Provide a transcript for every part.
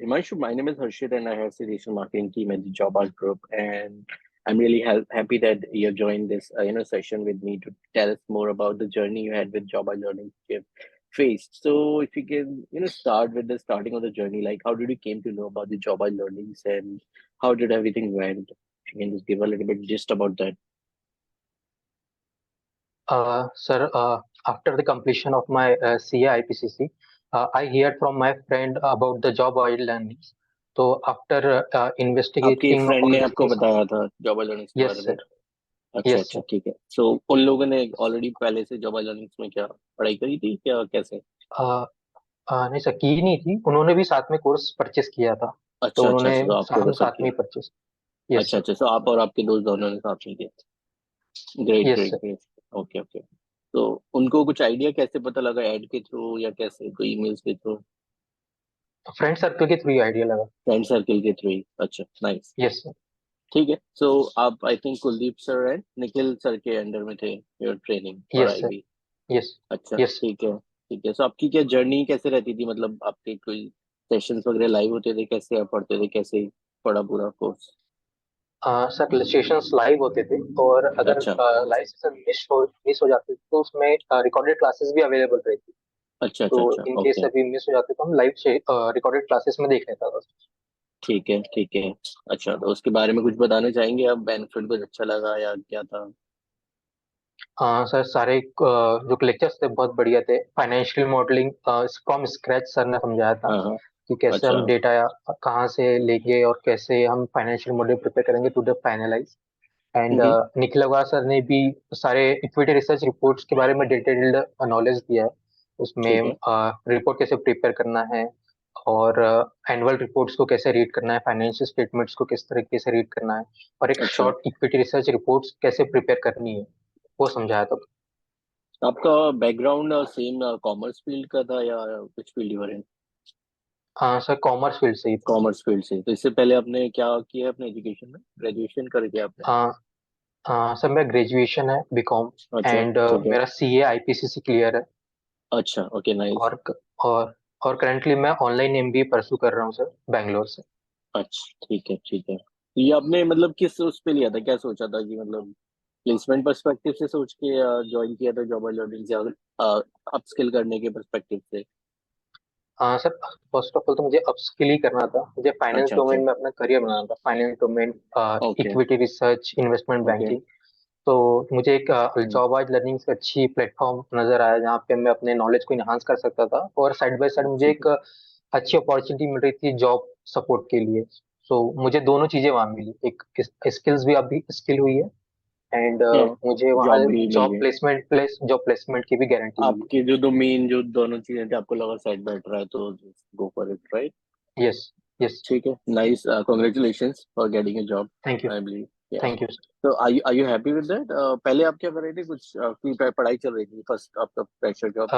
Himanshu, my name is Harshit, and I have the digital marketing team at the Job Art Group. And I'm really happy that you joined this, session with me to tell us more about the journey you had with Job Art Learning you've faced. So, if you can, start with the starting of the journey, like how did you came to know about the Job Art Learnings and how did everything went? If you can just give a little bit gist about that. Sir, after the completion of my CA IPCC, I heard from my friend about the job oil learnings. So after आपके investigating friend all ने the आपको things, बताया था job learnings के बारे yes, में? sir, अच्छा yes, अच्छा, sir. ठीक है। सो उन लोगों ने ऑलरेडी पहले से जॉब लर्निंग्स में क्या पढ़ाई करी थी क्या, कैसे? Uh, नहीं सर, की नहीं थी, उन्होंने भी साथ में कोर्स परचेस किया था, तो अच्छा अच्छा उन्होंने अच्छा, तो आपको हम रेफर साथ में किया? ही परचेस। यस अच्छा सर, अच्छा, तो आप और आपके दोस्त दोनों ने साथ में किया? Great yes great sir. Great. Okay okay. तो उनको कुछ आइडिया कैसे पता लगा, ऐड के थ्रू या कैसे, कोई ईमेल्स के थ्रू? फ्रेंड सर्कल के थ्रू आइडिया लगा। फ्रेंड सर्कल के थ्रू ही? अच्छा, नाइस। यस सर, ठीक है। सो आप I think Kuldeep sir and Nikhil sir के अंडर में थे योर ट्रेनिंग और यस आई सर, भी? यस, अच्छा, यस। ठीक है ठीक है। सो आपकी क्या जर्नी कैसे रहती थी, मतलब आपके कोई सेशंस वगैरह लाइव होते थे, कैसे आप पढ़ते थे, कैसे पढ़ा पूरा कोर्स? सर सेशंस लाइव होते थे, और अगर अच्छा लाइव सेशन मिस हो जाते थे तो उसमें रिकॉर्डेड क्लासेस भी अवेलेबल रहती। अच्छा तो अच्छा अच्छा, इन केस ओके। अभी मिस हो जाते तो हम लाइव से रिकॉर्डेड क्लासेस में देख लेता था। ठीक है ठीक है। अच्छा, तो उसके बारे में कुछ बताना चाहेंगे आप? बेनिफिट कुछ अच्छा लगा या क्या था? सर सारे जो लेक्चर्स थे बहुत बढ़िया थे। Financial modelling from scratch sir ने समझाया था हाँ हाँ। कि कैसे अच्छा। हम डेटा कहाँ से लेंगे और कैसे हम फाइनेंशियल मॉडल प्रिपेयर करेंगे to the finalise. And hmm. Nikhil Agarwal sir ने भी सारे इक्विटी रिसर्च रिपोर्ट्स के बारे में डिटेल्ड नॉलेज दिया है। उसमें ठीक है। रिपोर्ट कैसे प्रिपेयर करना है, और एनुअल रिपोर्ट्स को कैसे रीड करना है, फाइनेंशियल स्टेटमेंट्स को किस तरीके से रीड करना है, और एक अच्छा, शॉर्ट इक्विटी रिसर्च रिपोर्ट्स कैसे प्रिपेयर करनी है, वो समझाया था। आपका बैकग्राउंड सेम कॉमर्स फील्ड का था या कुछ फील्ड डिफरेंट? हाँ सर, कॉमर्स फील्ड से ही था। कॉमर्स फील्ड से, तो इससे पहले आपने क्या किया अपने एजुकेशन में, ग्रेजुएशन करके आपने? सर मेरा ग्रेजुएशन है बीकॉम, अच्छा, एंड ठीक है। मेरा सीए आईपीसीसी क्लियर है। अच्छा, ओके, नाइस। और और और करंटली मैं ऑनलाइन एमबीए परसू कर रहा हूँ सर, बैंगलोर से। अच्छा, ठीक है ठीक है। तो ये आपने मतलब किस उस पे लिया था, क्या सोचा था कि मतलब प्लेसमेंट पर्सपेक्टिव से सोच के ज्वाइन किया था जॉब लर्निंग, या अपस्किल करने के पर्सपेक्टिव से? हाँ सर, फर्स्ट ऑफ ऑल तो मुझे अपस्किल ही करना था। मुझे फाइनेंस अच्छा अच्छा, डोमेन में अपना करियर बनाना था, finance domain, okay equity research, investment okay. Banking. तो मुझे एक जॉब आज लर्निंग से अच्छी प्लेटफॉर्म नजर आया जहाँ पे मैं अपने नॉलेज को इन्हांस कर सकता था, और साइड बाय साइड मुझे ठीक एक है। अच्छी अपॉर्चुनिटी मिल रही थी जॉब सपोर्ट के लिए। सो मुझे दोनों चीजें वहाँ मिली, एक स्किल्स भी अभी स्किल हुई है, एंड मुझे वहाँ जॉब भी मिल गई? जॉब प्लेसमेंट की भी गारंटी मिली। आपके जो दो मेन जो दोनों चीजें थी, आपको लगा साइड बैठ रहा है तो go for it, right? Yes, yes. ठीक है, nice. Congratulations for getting a job, thank you, I believe. Yeah, thank you. तो are you happy with that? पहले आप क्या कर रहे थे, कुछ की पढ़ाई चल रही थी, फर्स्ट आपका fresher job?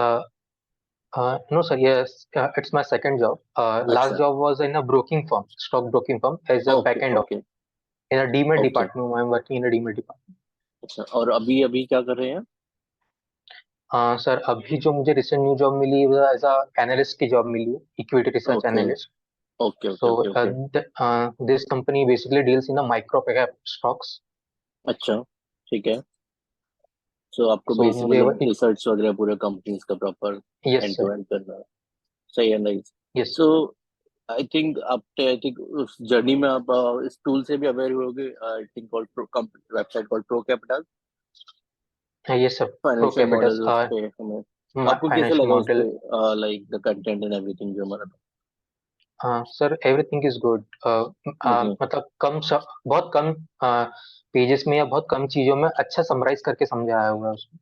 No sir, yes, it's my second job. Last अच्छा, job was in a broking firm, stock broking firm, as a okay back end okay in a demat okay. department. I'm working in a demat department. अच्छा, और अभी अभी क्या कर रहे हैं? Sir अभी जो मुझे रिसेंट न्यू जॉब मिली वो एज अ एनालिस्ट की जॉब मिली है, equity research okay analyst. Okay so okay okay okay. This company basically deals in a micro cap stocks. अच्छा, ठीक है। सो आपको सो बेसिक मुझे मतलब रिसर्च वगैरह पूरे कंपनीज का proper yes and to sir, and करना है? सही है, nice. Yes, so I think उस जर्नी में आप इस टूल से भी अवेयर होगे, I think called website called pro capital, yes sir. Pro financial model capitals, उस पे हमें। आपको कैसे फाइनेंशियल लगा उस मॉडल। पे, like the content and everything जो हमारा था? Sir everything is good. Hmm. मतलब बहुत कम पेजेस में या बहुत कम चीजों में अच्छा समराइज करके समझाया हुआ है उसमें।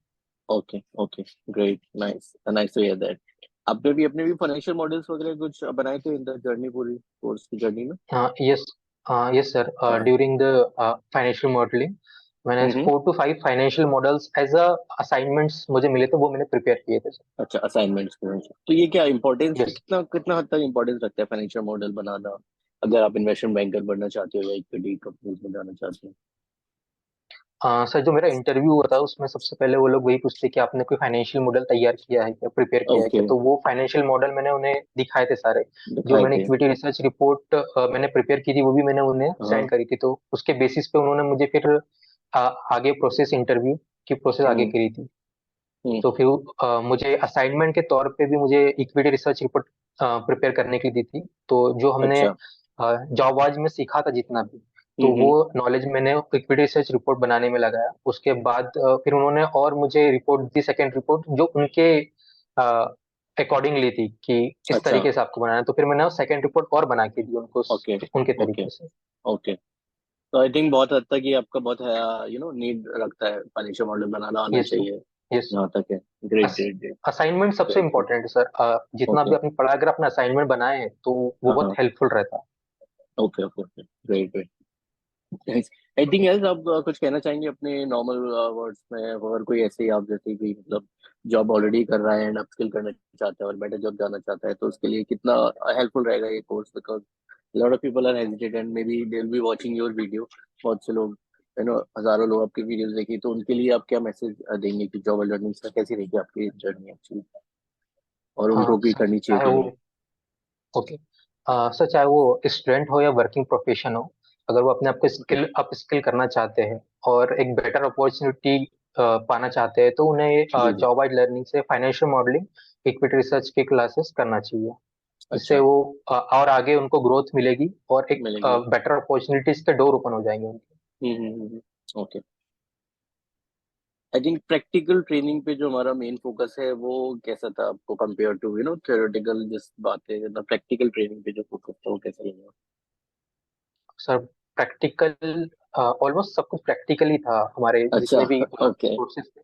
Okay okay, great, nice nice to hear that. आपने भी अपने भी फाइनेंशियल मॉडल्स वगैरह कुछ बनाए थे इन द जर्नी, पूरी कोर्स की जर्नी में? Yes, yes sir. हाँ। ड्यूरिंग द फाइनेंशियल मॉडलिंग मैंने hmm. 4 to 5 financial models as a assignments मुझे मिले थे, वो मैंने प्रिपेयर किए थे सर। अच्छा, असाइनमेंट्स के वजह से। तो ये क्या इम्पोर्टेंस, यस, कितना कितना हद तक इम्पोर्टेंस रखता है फाइनेंशियल मॉडल बनाना, अगर आप इन्वेस्टमेंट बैंकर बनना चाहते हो या इक्विटी कंपनीज में जाना चाहते हो? सर जो मेरा इंटरव्यू हुआ था उसमें सबसे पहले वो लोग वही पूछते कि आपने कोई फाइनेंशियल मॉडल तैयार किया है क्या, प्रिपेयर किया है ओके, क्या। तो वो फाइनेंशियल मॉडल मैंने उन्हें दिखाए थे सारे। जो दिखाए मैंने थे। इक्विटी रिसर्च रिपोर्ट मैंने प्रिपेयर की थी वो भी मैंने उन्हें हाँ। सेंड करी थी। तो उसके बेसिस पे उन्होंने मुझे फिर आगे प्रोसेस, इंटरव्यू की प्रोसेस आगे हम्म। करी थी। हम्म। तो फिर मुझे असाइनमेंट के तौर पे भी मुझे इक्विटी रिसर्च रिपोर्ट प्रिपेयर करने के लिए दी थी। तो जो हमने अच्छा। जॉब आज में सीखा था जितना भी, तो वो हम्म। नॉलेज मैंने इक्विटी रिसर्च रिपोर्ट बनाने में लगाया। उसके बाद फिर उन्होंने और मुझे रिपोर्ट दी, सेकेंड रिपोर्ट जो उनके अकॉर्डिंगली थी कि इस अच्छा। तरीके से आपको बनाना है। तो फिर मैंने सेकेंड रिपोर्ट और बना के दी उनको ओके। उनके ओके। तरीके से। ओके। तो आई थिंक बहुत हद तक ये आपका बहुत है, नीड रखता है, फाइनेंशियल मॉडल बनाना आना यस सर। चाहिए यस। जहाँ तक है। Great, great, great. असाइनमेंट सबसे ग्रेट, ग्रेट। इम्पोर्टेंट है सर। जितना ओके। भी आपने पढ़ा, अगर आपने असाइनमेंट बनाए हैं तो वो हाँ, बहुत हाँ। हेल्पफुल रहता है। Okay, okay, okay. Great, great. Anything else आप कुछ कहना चाहेंगे अपने नॉर्मल वर्ड्स में, अगर कोई ऐसे ही आप जैसे कि मतलब जॉब ऑलरेडी कर रहा है एंड अपस्किल करना चाहता है और बेटर जॉब जाना चाहता है, तो उसके लिए कितना हेल्पफुल रहेगा ये course? Because lot of people are hesitate and may be they will be watching your video. बहुत से लोग, हजारों लोग आपकी वीडियोस देखी, तो उनके लिए आप क्या मैसेज देंगे कि जॉब लर्निंग से कैसी रहेगी आपकी जर्नी एक्चुअली, और हाँ उनको भी सर, करनी चाहिए चाहे कि वो, नहीं? ओके, सर चाहे वो स्टूडेंट हो या वर्किंग प्रोफेशन हो, अगर वो अपने आप को ओके। स्किल अप स्किल करना चाहते हैं और एक बेटर अपॉर्चुनिटी पाना चाहते हैं, तो उन्हें जी, जी। जॉब वाइड लर्निंग से फाइनेंशियल मॉडलिंग, इक्विटी रिसर्च की क्लासेस करना चाहिए। इससे अच्छा। वो और आगे उनको ग्रोथ मिलेगी और एक मिलेंगे। बेटर अपॉर्चुनिटीज के डोर ओपन हो जाएंगे उनके। Hmm, okay. I think practical training पे जो हमारा मेन फोकस है वो कैसा था आपको, कंपेयर टू थ्योरेटिकल जिस बात है, मतलब प्रैक्टिकल ट्रेनिंग पे जो फोकस था वो कैसा लगा? सर प्रैक्टिकल, ऑलमोस्ट सब कुछ प्रैक्टिकल ही था हमारे अच्छा। जितने भी ओके। कोर्सेज थे।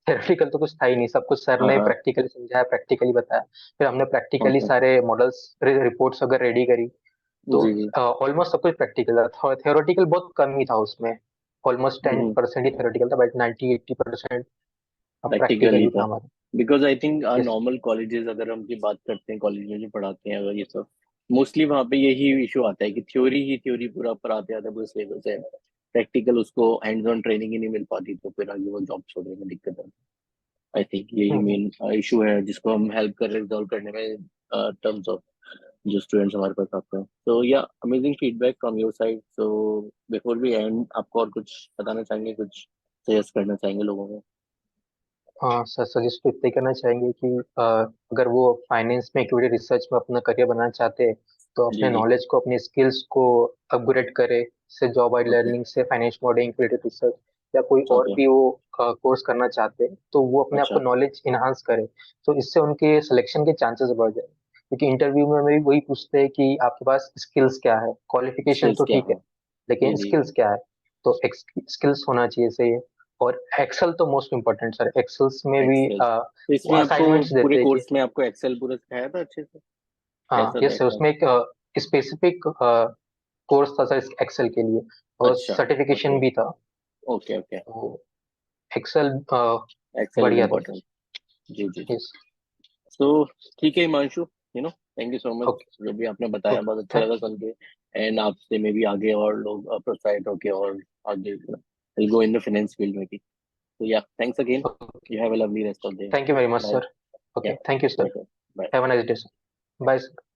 थेरेटिकल तो कुछ था ही नहीं, सब कुछ सर हाँ, ने हाँ। प्रैक्टिकली समझाया, प्रैक्टिकली बताया। फिर हमने प्रैक्टिकली ओके। सारे मॉडल्स, रिपोर्ट्स वगैरह रेडी करी। तो जी, जी। ऑलमोस्ट सब कुछ प्रैक्टिकल था, थ्योरेटिकल बहुत कम ही था उसमें। ऑलमोस्ट 10% ही थ्योरेटिकल था, बट 90-80% प्रैक्टिकल प्रैक्टिकल ही ही था था। हमारा। Because I think yes. Normal colleges अगर हम की बात करते हैं, कॉलेज में जो पढ़ाते हैं अगर ये सब, मोस्टली वहाँ पे यही इशू आता है कि थ्योरी ही थ्योरी पूरा पढ़ाते आते पूरे सिलेबस है, प्रैक्टिकल उसको हैंड्स ऑन ट्रेनिंग ही नहीं मिल पाती, तो फिर आगे वो जॉब छोड़ने में दिक्कत है। आई थिंक यही मेन इशू है जिसको हम हेल्प कर रहे हैं रिजॉल्व करने में, टर्म्स ऑफ जो स्टूडेंट्स हमारे पास आते हैं। तो yeah amazing feedback from your side. So before we end, आपको और कुछ बताना चाहेंगे, कुछ सजेस्ट करना चाहेंगे लोगों को? हाँ सर, सजेस्ट तो इतना ही करना चाहेंगे कि अगर वो फाइनेंस में, इक्विटी रिसर्च में अपना करियर बनाना चाहते हैं, तो जी, अपने जी। नॉलेज को, अपने स्किल्स को अपग्रेड करे। से जॉब वाइड ओके। लर्निंग से फाइनेंस मॉडलिंग, इक्विटी रिसर्च या कोई और ओके। भी वो कोर्स करना चाहते हैं, तो वो अपने आप को अच्छा। नॉलेज इन्हांस करे। तो इससे उनके सिलेक्शन के चांसेस बढ़ जाए। क्योंकि इंटरव्यू में भी वही पूछते हैं कि आपके पास स्किल्स क्या है, क्वालिफिकेशन स्किल्स तो क्या ठीक है, है? जी, लेकिन जी। स्किल्स क्या है। तो स्किल्स होना चाहिए सही है। और एक्सेल तो मोस्ट इम्पोर्टेंट सर, एक्सेल्स में भी एक्सेल तो वो इसमें आपको असाइनमेंट्स पूरे देते हैं कि, कोर्स में आपको एक्सेल पूरा सिखाया था अच्छे से? हाँ कैसा था यस सर, एक्सेल? उसमें एक स्पेसिफिक कोर्स था सर एक्सेल के लिए, और अच्छा। सर्टिफिकेशन ओके, भी था। ओके। ओके। तो एक्सेल एक्सेल इज बढ़िया था। इम्पोर्टेंट। जी, जी, जी। यस। तो ठीक है Himanshu, thank you so much. Okay. जो भी आपने बताया ओके। बहुत अच्छा लगा सुन के। एंड आपसे में भी आगे और लोग प्रोत्साहित होके और आगे will go in the finance field में भी। तो yeah thanks again. Okay, you have a lovely rest of day. Thank you very much bye. Sir. Yeah okay, thank you sir. Bye. Have a nice day sir. Bye sir.